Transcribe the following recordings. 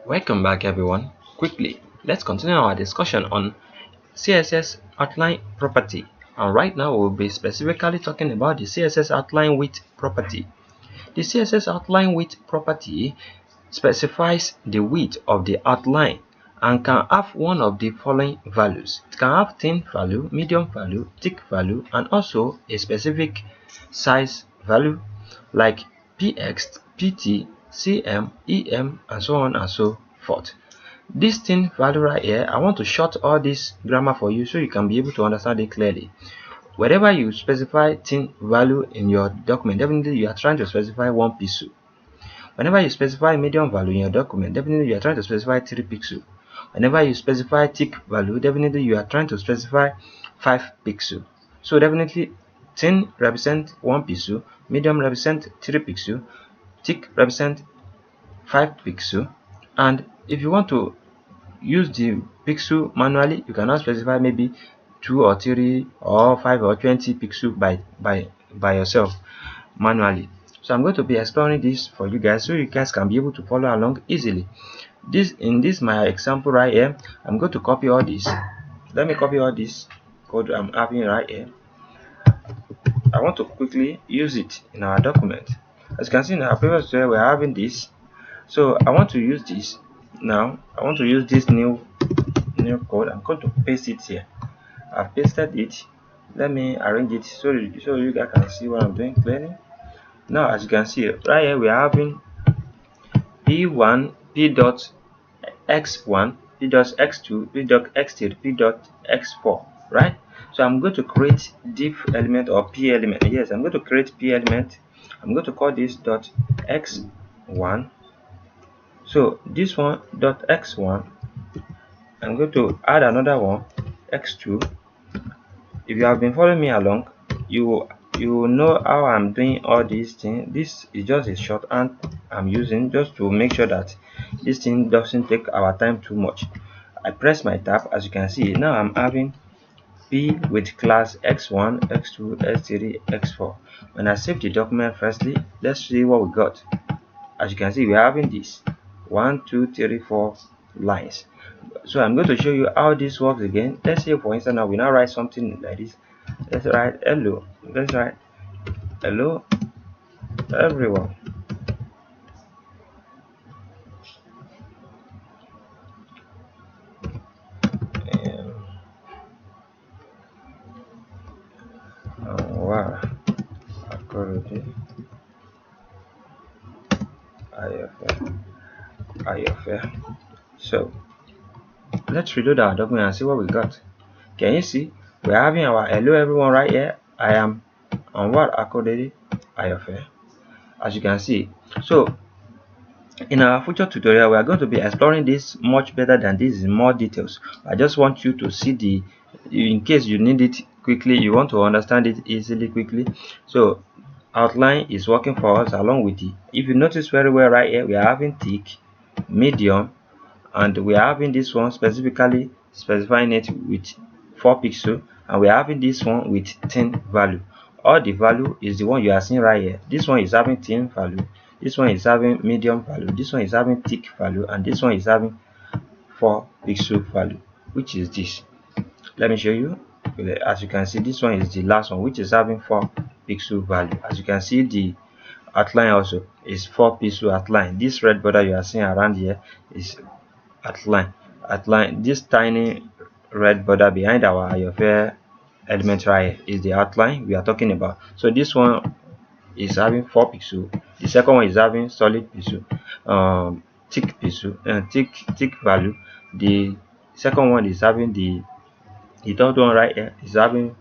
Welcome back everyone. Quickly, let's continue our discussion on CSS outline property. And right now we'll be specifically talking about the CSS outline width property. The CSS outline width property specifies the width of the outline and can have one of the following values. It can have thin value, medium value, thick value, and also a specific size value like px, pt, cm, em, and so on and so forth. This thin value right here, I want to short all this grammar for you so you can be able to understand it clearly. Wherever you specify thin value in your document, definitely you are trying to specify 1 pixel. Whenever you specify medium value in your document, definitely you are trying to specify 3 pixel. Whenever you specify thick value, definitely you are trying to specify 5 pixel. So definitely thin represent 1 pixel, medium represent 3 pixel, thick represent 5 pixel, and if you want to use the pixel manually, you cannot specify maybe 2 or 3 or 5 or 20 pixel by yourself manually. So I'm going to be exploring this for you guys so you guys can be able to follow along easily. In this my example right here, I'm going to copy all this. Let me copy all this code I'm having right here. I want to quickly use it in our document. As you can see in our previous tutorial, we're having this. So I want to use this now. I want to use this new code. I'm going to paste it here. I've pasted it. Let me arrange it so you guys can see what I'm doing clearly. Now, as you can see right here, we are having p1, p dot x1, p dot x2, p dot x3, p dot x4, right? So I'm going to create div element or p element. Yes, I'm going to create p element. I'm going to call this dot x1. So this one dot x1, I'm going to add another one x2. If you have been following me along, you will know how I'm doing all these things. This is just a shorthand I'm using just to make sure that this thing doesn't take our time too much. I press my tab. As you can see, now I'm having p with class x1, x2, x3, x4. When I save the document, firstly, let's see what we got. As you can see, we're having this 1, 2, 3, 4 lines. So I'm going to show you how this works again. Let's say for instance now we now write something like this. Let's write hello. Let's write hello everyone. Anwar, akorede, ayofe. So let's reload our document and see what we got. Can you see we're having our hello everyone right here? I am Anwar akorede ayofe, as you can see. So in our future tutorial, we are going to be exploring this much better than this in more details. I just want you to see in case you need it quickly, you want to understand it easily quickly. So outline is working for us along with it. If you notice very well right here, we are having thick, medium, and we are having this one specifically specifying it with 4 pixel, and we are having this one with thin value. All the value is the one you are seeing right here. This one is having thin value, this one is having medium value, this one is having thick value, and this one is having 4 pixel value, which is this. Let me show you. As you can see, this one is the last one, which is having 4 pixel value. As you can see, the outline also is 4 pixel outline. This red border you are seeing around here is outline. This tiny red border behind our ayofe element right here is the outline we are talking about. So this one is having 4 pixel. The second one is having solid pixel, thick pixel, thick value. The second one is having the third one right here is having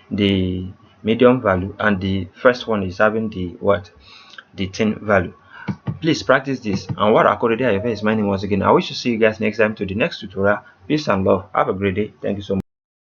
the medium value, and the first one is having the thin value. Please practice this. And what akorede ayofe is my name once again. I wish to see you guys next time to the next tutorial. Peace and love. Have a great day. Thank you so much.